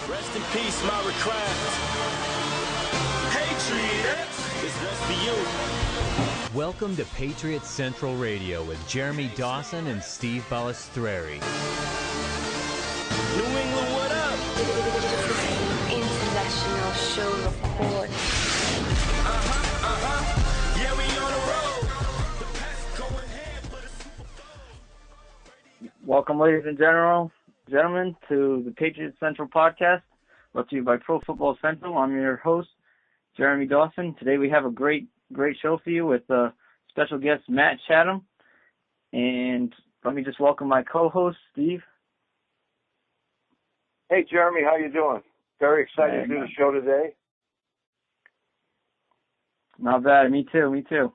Rest in peace, Myra Craft. Patriots! This one's for you. Welcome to Patriots Central Radio with Jeremy Dawson and Steve Balestriei. New England, what up? International show report. Yeah, we on the road. The pest going ham for the Super Bowl. Welcome, ladies and gentlemen, to the Patriots Central podcast, brought to you by Pro Football Central. I'm your host, Jeremy Dawson. Today we have a great show for you with special guest Matt Chatham. And let me just welcome my co-host, Steve. Hey, Jeremy, how you doing? Very excited to do the show today. Not bad. Me too.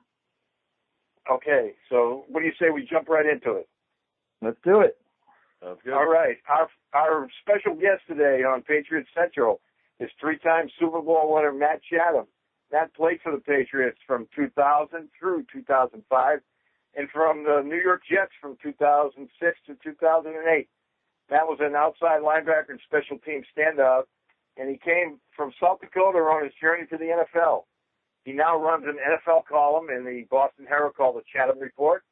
Okay, so what do you say we jump right into it? Let's do it. Sounds good. All right. Our special guest today on Patriots Central is three-time Super Bowl winner Matt Chatham. Matt played for the Patriots from 2000 through 2005 and from the New York Jets from 2006 to 2008. Matt was an outside linebacker and special team standout, and he came from South Dakota on his journey to the NFL. He now runs an NFL column in the Boston Herald called the Chatham Report,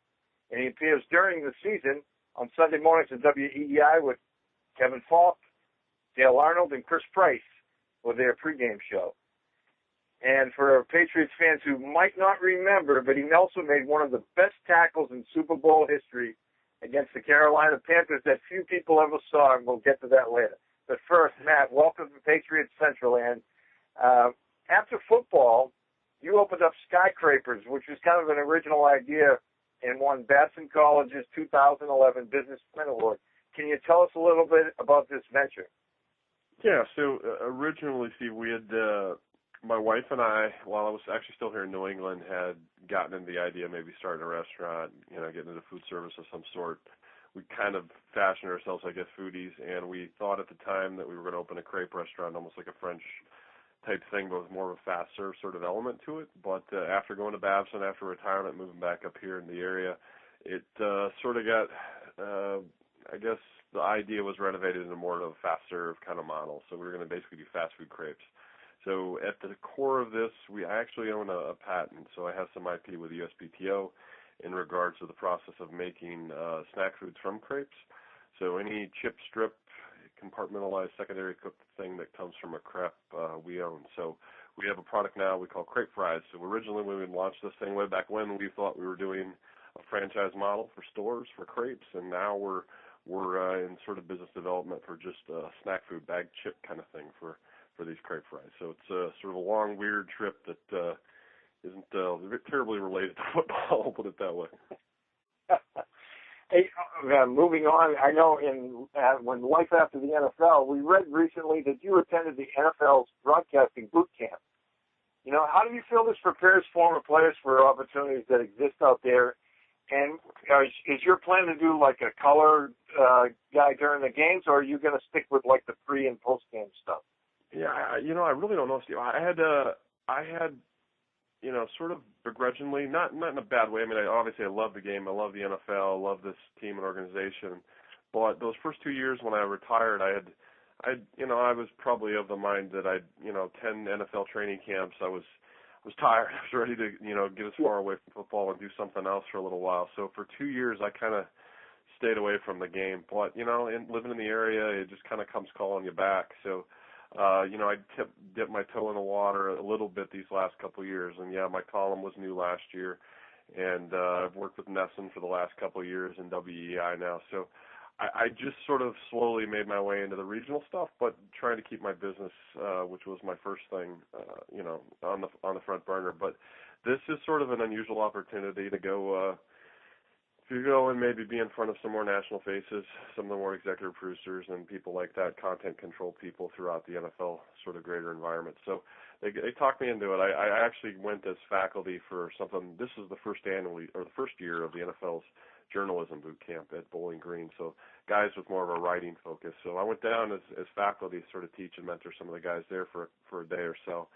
and he appears during the season on Sunday mornings at WEEI with Kevin Falk, Dale Arnold, and Chris Price with their pregame show. And for Patriots fans who might not remember, but he also made one of the best tackles in Super Bowl history against the Carolina Panthers that few people ever saw, and we'll get to that later. But first, Matt, welcome to Patriots Central. And after football, you opened up Skyscrapers, which was kind of an original idea and won Babson College's 2011 Businessman Award. Can you tell us a little bit about this venture? Yeah, so originally, Steve, we had, my wife and I, while I was actually still here in New England, had gotten into the idea of maybe starting a restaurant, getting into food service of some sort. We kind of fashioned ourselves, I guess, foodies, and we thought at the time that we were going to open a crepe restaurant, almost like a French type thing, but with more of a fast serve sort of element to it. But after going to Babson, after retirement, moving back up here in the area, it sort of got, I guess the idea was renovated into more of a fast serve kind of model. So we were going to basically do fast food crepes. So at the core of this, I actually own a patent. So I have some IP with USPTO in regards to the process of making snack foods from crepes. So any chip strip, compartmentalized secondary cooked thing that comes from a crepe we own. So we have a product now we call crepe fries. So originally when we launched this thing way back when, we thought we were doing a franchise model for stores for crepes, and now we're in sort of business development for just a snack food bag chip kind of thing for these crepe fries. So it's sort of a long, weird trip that isn't terribly related to football, I'll put it that way. Hey, moving on, I know when Life After the NFL, we read recently that you attended the NFL's broadcasting boot camp. How do you feel this prepares former players for opportunities that exist out there? And is your plan to do like a color guy during the games, or are you going to stick with like the pre and post game stuff? Yeah, I really don't know, Steve. I had sort of begrudgingly, not in a bad way. I mean, obviously I love the game. I love the NFL. I love this team and organization. But those first 2 years when I retired, I was probably of the mind that 10 NFL training camps. I was tired. I was ready to, get as far away from football and do something else for a little while. So for 2 years, I kind of stayed away from the game. But, living in the area, it just kind of comes calling you back. So, I dipped my toe in the water a little bit these last couple of years. And, yeah, my column was new last year. And I've worked with Nesson for the last couple of years in WEI now. So I just sort of slowly made my way into the regional stuff, but trying to keep my business, which was my first thing, on the front burner. But this is sort of an unusual opportunity to go and maybe be in front of some more national faces, some of the more executive producers and people like that, content control people throughout the NFL sort of greater environment. So they talked me into it. I actually went as faculty for something. This is the first year of the NFL's journalism boot camp at Bowling Green. So guys with more of a writing focus. So I went down as faculty, sort of teach and mentor some of the guys there for a day or so.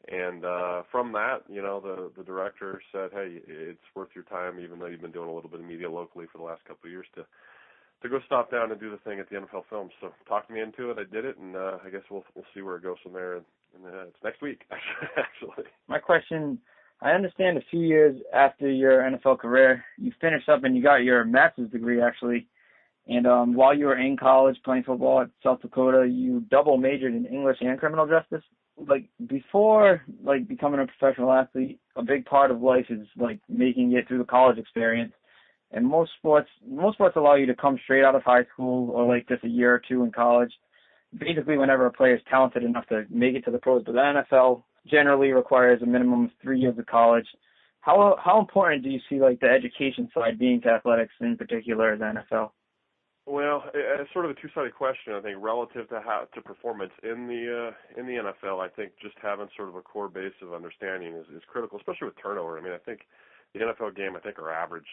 And from that, the director said, hey, it's worth your time, even though you've been doing a little bit of media locally for the last couple of years, to go stop down and do the thing at the NFL Films. So talked me into it. I did it, and I guess we'll see where it goes from there. And it's next week, actually. My question, I understand a few years after your NFL career, you finished up and you got your master's degree, actually. And while you were in college playing football at South Dakota, you double majored in English and criminal justice. Like, before, like, becoming a professional athlete, a big part of life is, like, making it through the college experience. And most sports allow you to come straight out of high school or, like, just a year or two in college, basically whenever a player is talented enough to make it to the pros. But the NFL generally requires a minimum of 3 years of college. How important do you see, like, the education side being to athletics, in particular, the NFL? Well, it's sort of a two-sided question, I think, relative to performance in the NFL. I think just having sort of a core base of understanding is critical, especially with turnover. I mean, I think the NFL game, I think our average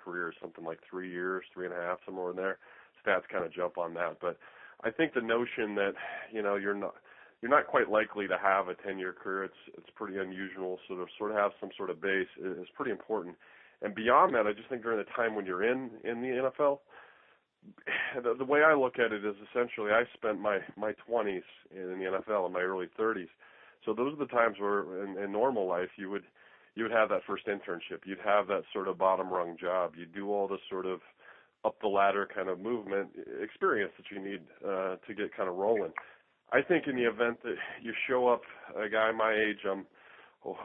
career is something like 3 years, 3.5, somewhere in there. Stats kind of jump on that, but I think the notion that you're not quite likely to have a 10-year career, it's pretty unusual. Sort of have some sort of base is pretty important. And beyond that, I just think during the time when you're in the NFL. The way I look at it is essentially I spent my 20s in the NFL and my early 30s. So those are the times where in normal life you would have that first internship. You'd have that sort of bottom rung job. You'd do all this sort of up the ladder kind of movement experience that you need to get kind of rolling. I think in the event that you show up, a guy my age, I'm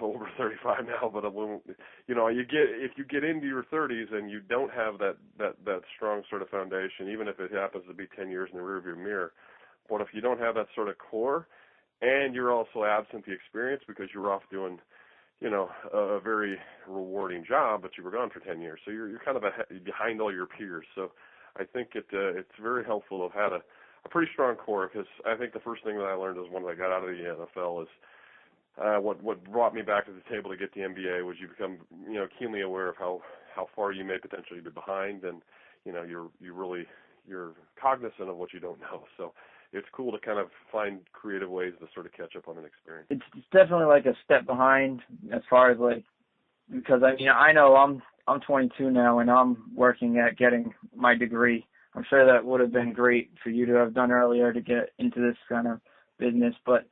over 35 now, but if you get into your 30s and you don't have that strong sort of foundation, even if it happens to be 10 years in the rearview mirror, but if you don't have that sort of core, and you're also absent the experience because you're off doing, a very rewarding job, but you were gone for 10 years, so you're kind of behind all your peers. So I think it's very helpful to have had a pretty strong core, because I think the first thing that I learned is when I got out of the NFL is what brought me back to the table to get the MBA was you become keenly aware of how far you may potentially be behind, and you're cognizant of what you don't know. So it's cool to kind of find creative ways to sort of catch up on an experience. It's definitely like a step behind as far as because I know I'm 22 now and I'm working at getting my degree. I'm sure that would have been great for you to have done earlier to get into this kind of business, but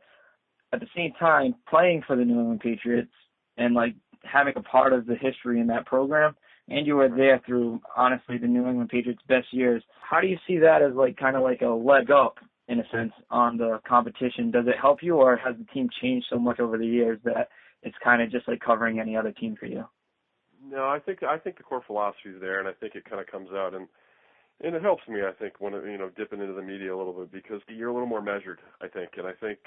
at the same time, playing for the New England Patriots and having a part of the history in that program, and you were there through, honestly, the New England Patriots' best years. How do you see that as kind of like a leg up, in a sense, on the competition? Does it help you, or has the team changed so much over the years that it's kind of just like covering any other team for you? No, I think the core philosophy is there, and I think it kind of comes out, and it helps me, I think, when dipping into the media a little bit, because you're a little more measured, I think, and I think.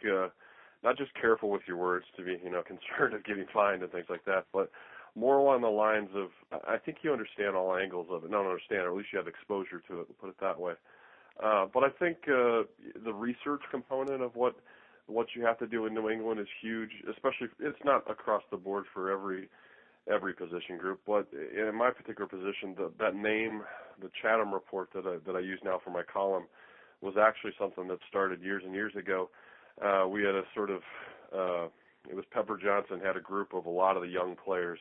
Not just careful with your words to be, concerned of getting fined and things like that, but more along the lines of, I think you understand all angles of it. Not understand, or at least you have exposure to it, put it that way. But I think the research component of what you have to do in New England is huge, especially, it's not across the board for every position group, but in my particular position, that name, the Chatham report that I use now for my column, was actually something that started years and years ago. We had a sort of, it was Pepper Johnson had a group of a lot of the young players,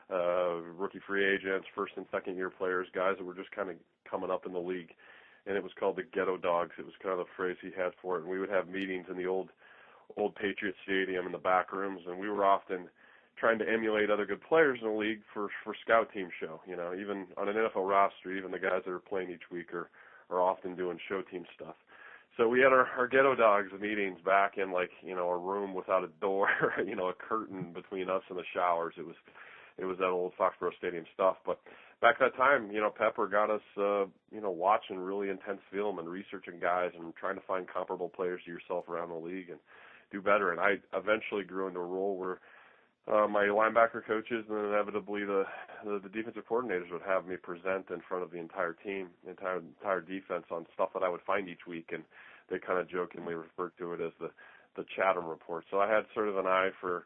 rookie free agents, first and second year players, guys that were just kind of coming up in the league. And it was called the Ghetto Dogs. It was kind of the phrase he had for it. And we would have meetings in the old Patriot Stadium in the back rooms, and we were often trying to emulate other good players in the league for scout team show. Even on an NFL roster, even the guys that are playing each week are often doing show team stuff. So we had our Ghetto Dogs meetings back in a room without a door, a curtain between us and the showers. It was that old Foxborough Stadium stuff. But back that time, Pepper got us, watching really intense film and researching guys and trying to find comparable players to yourself around the league and do better. And I eventually grew into a role where my linebacker coaches and inevitably the defensive coordinators would have me present in front of the entire team, entire defense on stuff that I would find each week, and they kind of jokingly referred to it as the Chatham report. So I had sort of an eye for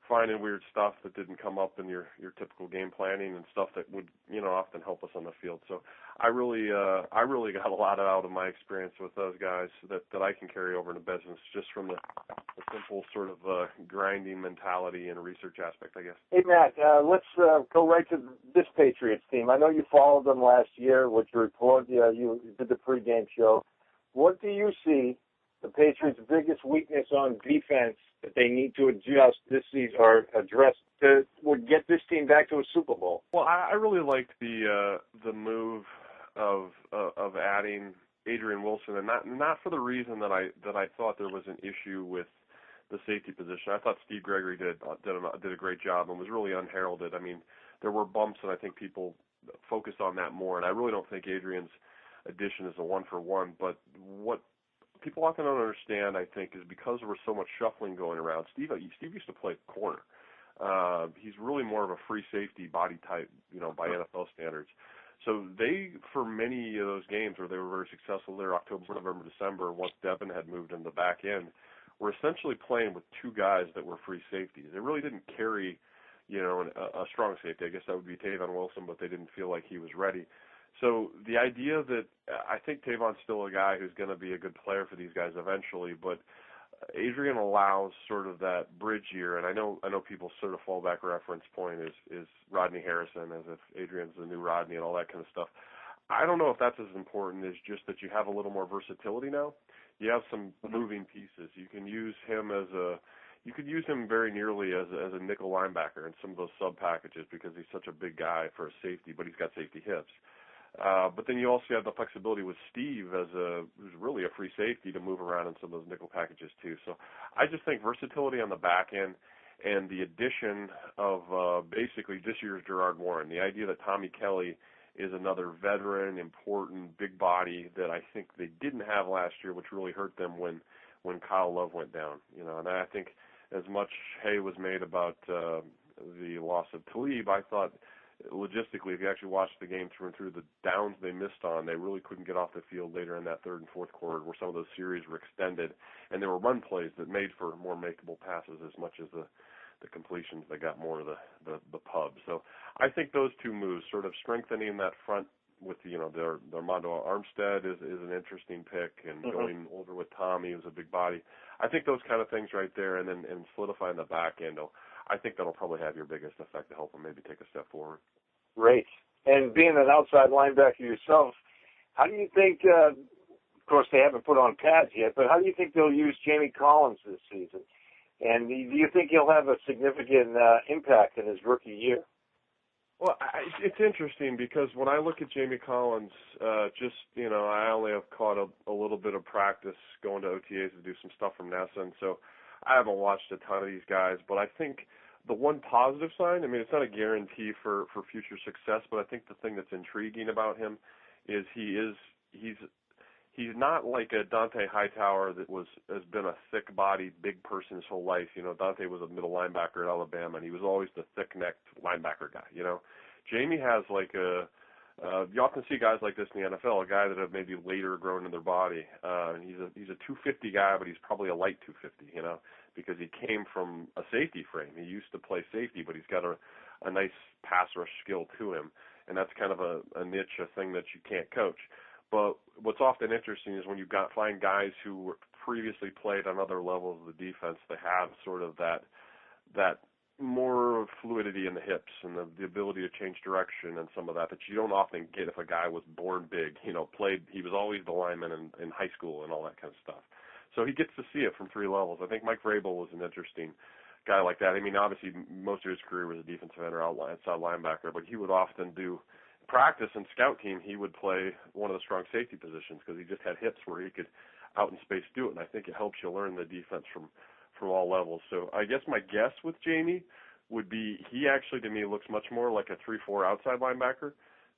finding weird stuff that didn't come up in your typical game planning and stuff that would, often help us on the field. So I really got a lot out of my experience with those guys that I can carry over into business, just from the simple sort of grinding mentality and research aspect, I guess. Hey, Matt, let's go right to this Patriots team. I know you followed them last year with your report. You did the pregame show. What do you see the Patriots' biggest weakness on defense that they need to adjust this season or address would get this team back to a Super Bowl? Well, I really liked the move of adding Adrian Wilson, and not for the reason that I thought there was an issue with the safety position. I thought Steve Gregory did a great job and was really unheralded. I mean, there were bumps, and I think people focused on that more. And I really don't think Adrian's addition is a one-for-one. But what people often don't understand, I think, is because there was so much shuffling going around. Steve used to play corner. He's really more of a free safety body type, by NFL standards. So they, for many of those games where they were very successful there, October, November, December, once Devin had moved in the back end, were essentially playing with two guys that were free safeties. They really didn't carry, a strong safety. I guess that would be Tavon Wilson, but they didn't feel like he was ready. So the idea that I think Tavon's still a guy who's going to be a good player for these guys eventually, but Adrian allows sort of that bridge year, and I know people's sort of fallback reference point is Rodney Harrison, as if Adrian's the new Rodney and all that kind of stuff. I don't know if that's as important as just that you have a little more versatility now. You have some moving pieces. You can use him very nearly as a nickel linebacker in some of those sub packages because he's such a big guy for a safety, but he's got safety hips. But then you also have the flexibility with Steve who's really a free safety to move around in some of those nickel packages too. So I just think versatility on the back end and the addition of basically this year's Gerard Warren, the idea that Tommy Kelly is another veteran, important, big body that I think they didn't have last year, which really hurt them when Kyle Love went down. And I think as much hay was made about the loss of Talib, I thought logistically, if you actually watched the game through and through, the downs they missed on, they really couldn't get off the field later in that third and fourth quarter where some of those series were extended, and there were run plays that made for more makeable passes as much as the completions that got more of the pub. So I think those two moves, sort of strengthening that front with their Armando Armstead is an interesting pick, and going over with Tommy, who's a big body. I think those kind of things right there, and solidifying the back end, I think that'll probably have your biggest effect to help them maybe take a step forward. Great. And being an outside linebacker yourself, how do you think, of course they haven't put on pads yet, but how do you think they'll use Jamie Collins this season? And do you think he'll have a significant impact in his rookie year? Well, it's interesting because when I look at Jamie Collins, I only have caught a little bit of practice going to OTAs to do some stuff from NASA, and so I haven't watched a ton of these guys. But I think the one positive sign, it's not a guarantee for future success, but I think the thing that's intriguing about him is he's not like a Dante Hightower that has been a thick-bodied, big person his whole life. Dante was a middle linebacker at Alabama, and he was always the thick-necked linebacker guy. Jamie has you often see guys like this in the NFL, a guy that have maybe later grown in their body. He's a 250 guy, but he's probably a light 250, because he came from a safety frame. He used to play safety, but he's got a nice pass rush skill to him, and that's kind of a niche, a thing that you can't coach. But what's often interesting is when you find guys who previously played on other levels of the defense, they have sort of that more fluidity in the hips and the ability to change direction and some of that you don't often get if a guy was born big, he was always the lineman in high school and all that kind of stuff. So he gets to see it from three levels. I think Mike Vrabel was an interesting guy like that. Obviously most of his career was a defensive end or outside linebacker, but he would often do practice and scout team, he would play one of the strong safety positions because he just had hips where he could out in space do it, and I think it helps you learn the defense from all levels. So I guess my guess with Jamie would be he actually to me looks much more like a 3-4 outside linebacker.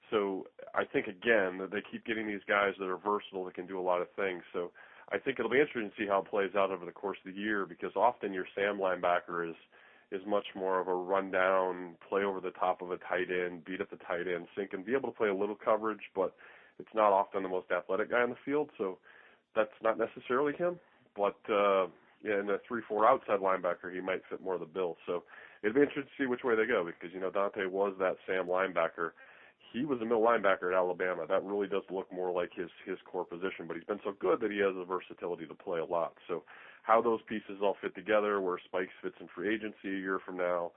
So I think again that they keep getting these guys that are versatile that can do a lot of things. So I think it'll be interesting to see how it plays out over the course of the year because often your Sam linebacker is much more of a rundown, play over the top of a tight end, beat up the tight end, sink, and be able to play a little coverage, but it's not often the most athletic guy on the field, so that's not necessarily him. But, in a 3-4 outside linebacker, he might fit more of the bill. So it'd be interesting to see which way they go because, Dante was that Sam linebacker. He was a middle linebacker at Alabama. That really does look more like his core position, but he's been so good that he has the versatility to play a lot. So how those pieces all fit together, where Spikes fits in free agency a year from now,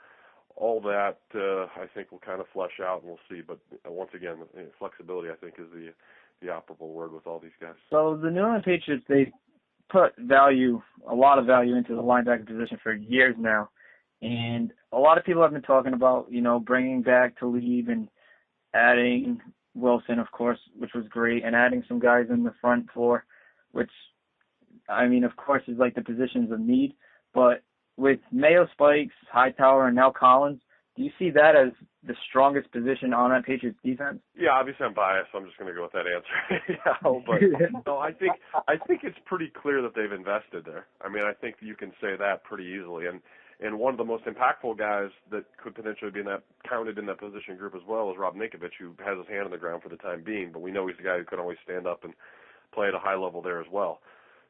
all that I think will kind of flesh out, and we'll see. But once again, flexibility I think is the operable word with all these guys. So the New England Patriots, they put a lot of value into the linebacker position for years now, and a lot of people have been talking about bringing back Talib and adding Wilson, of course, which was great, and adding some guys in the front four, which, of course, is like the positions of need. But with Mayo, Spikes, Hightower, and now Collins, do you see that as the strongest position on that Patriots defense? Yeah, obviously I'm biased, so I'm just going to go with that answer. But no, I think it's pretty clear that they've invested there. I think you can say that pretty easily. And one of the most impactful guys that could potentially be counted in that position group as well is Rob Ninkovich, who has his hand on the ground for the time being, but we know he's a guy who can always stand up and play at a high level there as well.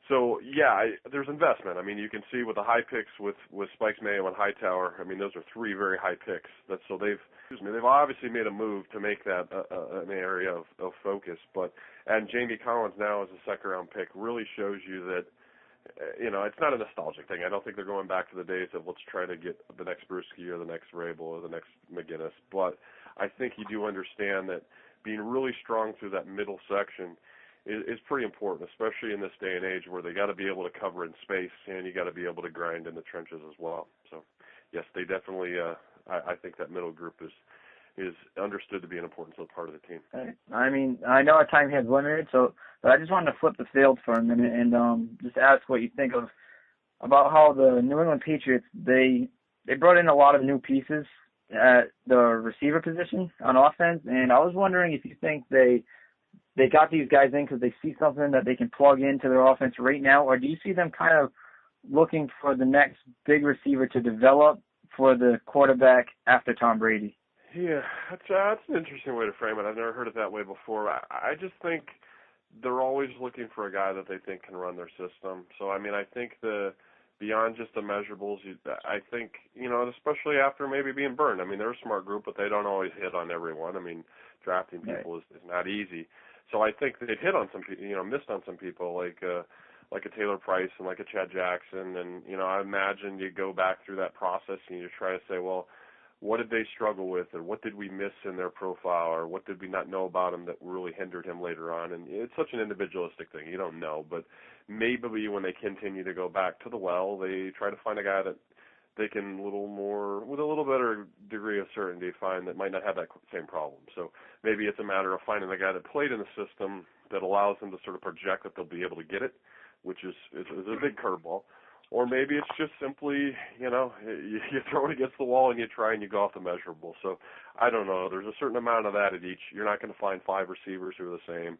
So, yeah, there's investment. You can see with the high picks with Spikes, Mayo, and Hightower, those are 3 very high picks. So they've obviously made a move to make that an area of focus. And Jamie Collins now as a second-round pick really shows you that, it's not a nostalgic thing. I don't think they're going back to the days of let's try to get the next Bruschi or the next Rabel or the next McGinnis. But I think you do understand that being really strong through that middle section is pretty important, especially in this day and age where they got to be able to cover in space and you got to be able to grind in the trenches as well. So, yes, they definitely. I think that middle group is understood to be an important part of the team. I know our time here is limited, but I just wanted to flip the field for a minute and just ask what you think about how the New England Patriots they brought in a lot of new pieces at the receiver position on offense, and I was wondering if you think they got these guys in because they see something that they can plug into their offense right now, or do you see them kind of looking for the next big receiver to develop for the quarterback after Tom Brady? Yeah, that's an interesting way to frame it. I've never heard it that way before. I just think they're always looking for a guy that they think can run their system. So, I think beyond just the measurables, I think, especially after maybe being burned. They're a smart group, but they don't always hit on everyone. Drafting people is not easy. So I think they've hit on some people, missed on some people like a Taylor Price and like a Chad Jackson. And, I imagine you go back through that process and you try to say, well, what did they struggle with, or what did we miss in their profile, or what did we not know about him that really hindered him later on? And it's such an individualistic thing. You don't know. But maybe when they continue to go back to the well, they try to find a guy that they can with a little better degree of certainty find that might not have that same problem. So maybe it's a matter of finding a guy that played in the system that allows them to sort of project that they'll be able to get it, which is a big curveball. Or maybe it's just simply, you throw it against the wall and you try and you go off the measurable. So I don't know. There's a certain amount of that at each. You're not going to find 5 receivers who are the same.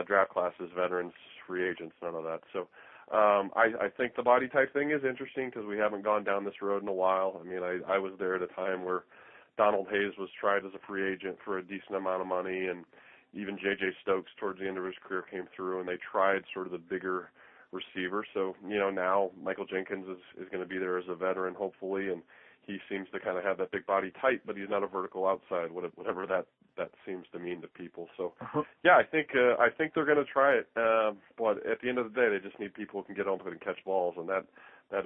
Draft classes, veterans, free agents, none of that. So I think the body type thing is interesting because we haven't gone down this road in a while. I was there at a time where Donald Hayes was tried as a free agent for a decent amount of money, and even J.J. Stokes towards the end of his career came through, and they tried sort of the bigger receiver. So, now Michael Jenkins is going to be there as a veteran, hopefully, and he seems to kind of have that big body type, but he's not a vertical outside, whatever that seems to mean to people. So, yeah, I think they're going to try it, but at the end of the day, they just need people who can get open and catch balls, and that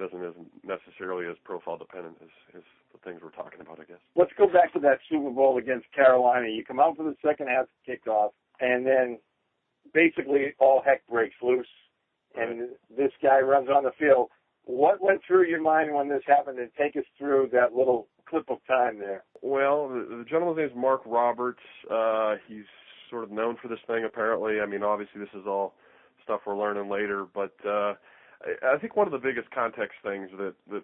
isn't necessarily as profile dependent as the things we're talking about, I guess. Let's go back to that Super Bowl against Carolina. You come out for the second half kickoff, and then basically all heck breaks loose, and this guy runs on the field. What went through your mind when this happened, and take us through that little clip of time there? Well, the gentleman's name is Mark Roberts. He's sort of known for this thing, apparently. Obviously this is all stuff we're learning later, but I think one of the biggest context things that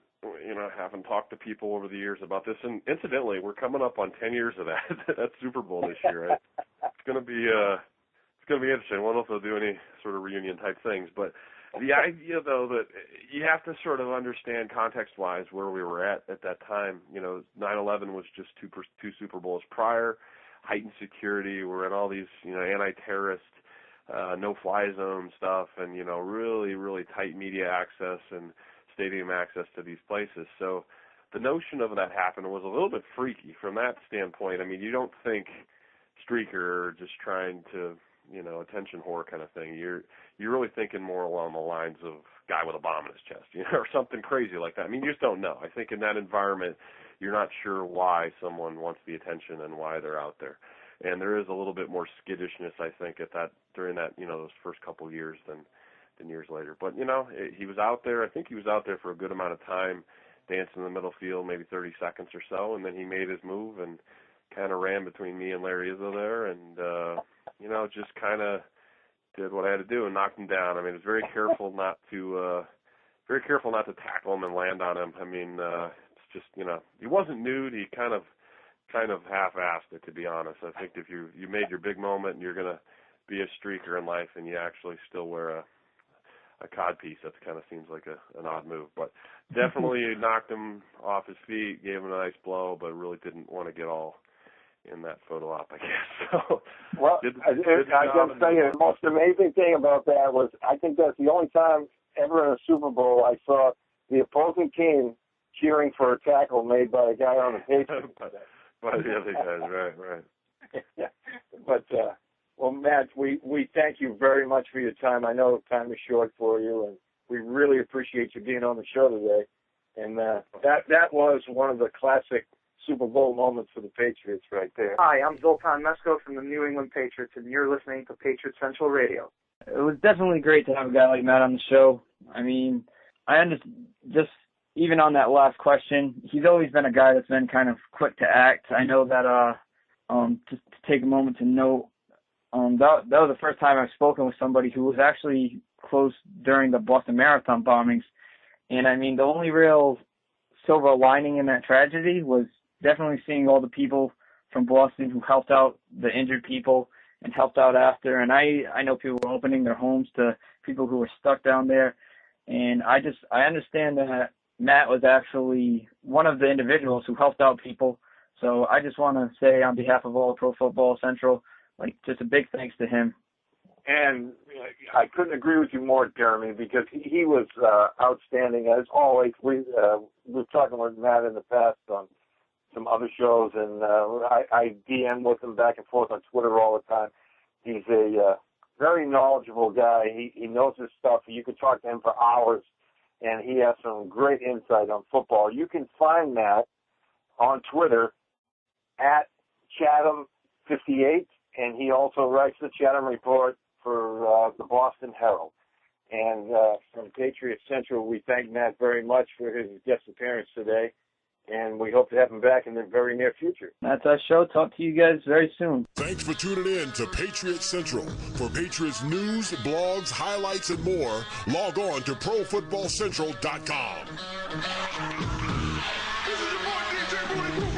having talked to people over the years about this, and incidentally, we're coming up on 10 years of that Super Bowl this year. Right? It's going to be interesting. I don't know if they'll do any sort of reunion type things, but the idea, though, that you have to sort of understand context-wise where we were at that time. 9/11 was just two Super Bowls prior, heightened security. We're in all these, anti-terrorist, no-fly zone stuff, and really, really tight media access and stadium access to these places. So the notion of that happening was a little bit freaky from that standpoint. I mean, you don't think streaker just trying to, attention whore kind of thing. You're really thinking more along the lines of guy with a bomb in his chest, or something crazy like that. I mean, you just don't know. I think in that environment, you're not sure why someone wants the attention and why they're out there. And there is a little bit more skittishness, I think, during that, those first couple of years than years later. But, he was out there. I think he was out there for a good amount of time, dancing in the middle field, maybe 30 seconds or so, and then he made his move and kind of ran between me and Larry Izzo there, and just kind of did what I had to do and knocked him down. I mean, I was very careful not to tackle him and land on him. I mean, it's just he wasn't nude. He kind of half-assed it, to be honest. I think if you made your big moment and you're gonna be a streaker in life and you actually still wear a codpiece, that kind of seems like an odd move. But definitely knocked him off his feet, gave him a nice blow, but really didn't want to get all in that photo op, I guess. So, well, I can tell you the most amazing thing about that was I think that's the only time ever in a Super Bowl I saw the opposing team cheering for a tackle made by a guy on the Patriots. By the other guys, right. Yeah. But, well, Matt, we thank you very much for your time. I know time is short for you, and we really appreciate you being on the show today. And that was one of the classic Super Bowl moments for the Patriots right there. Hi, I'm Zoltan Mesko from the New England Patriots, and you're listening to Patriots Central Radio. It was definitely great to have a guy like Matt on the show. I mean, I understand, just even on that last question, he's always been a guy that's been kind of quick to act. I know that just to take a moment to note, that was the first time I've spoken with somebody who was actually close during the Boston Marathon bombings. And I mean, the only real silver lining in that tragedy was definitely seeing all the people from Boston who helped out the injured people and helped out after. And I know people were opening their homes to people who were stuck down there. And I understand that Matt was actually one of the individuals who helped out people. So I just want to say on behalf of all Pro Football Central, just a big thanks to him. And I couldn't agree with you more, Jeremy, because he was outstanding as always. We've talked with Matt in the past on some other shows, and I DM with him back and forth on Twitter all the time. He's a very knowledgeable guy. He knows his stuff. You could talk to him for hours, and he has some great insight on football. You can find Matt on Twitter at Chatham58, and he also writes the Chatham Report for the Boston Herald. And from Patriots Central, we thank Matt very much for his guest appearance today, and we hope to have him back in the very near future. That's our show. Talk to you guys very soon. Thanks for tuning in to Patriots Central. For Patriots news, blogs, highlights, and more, log on to ProFootballCentral.com. This is your boy DJ Booty Boo.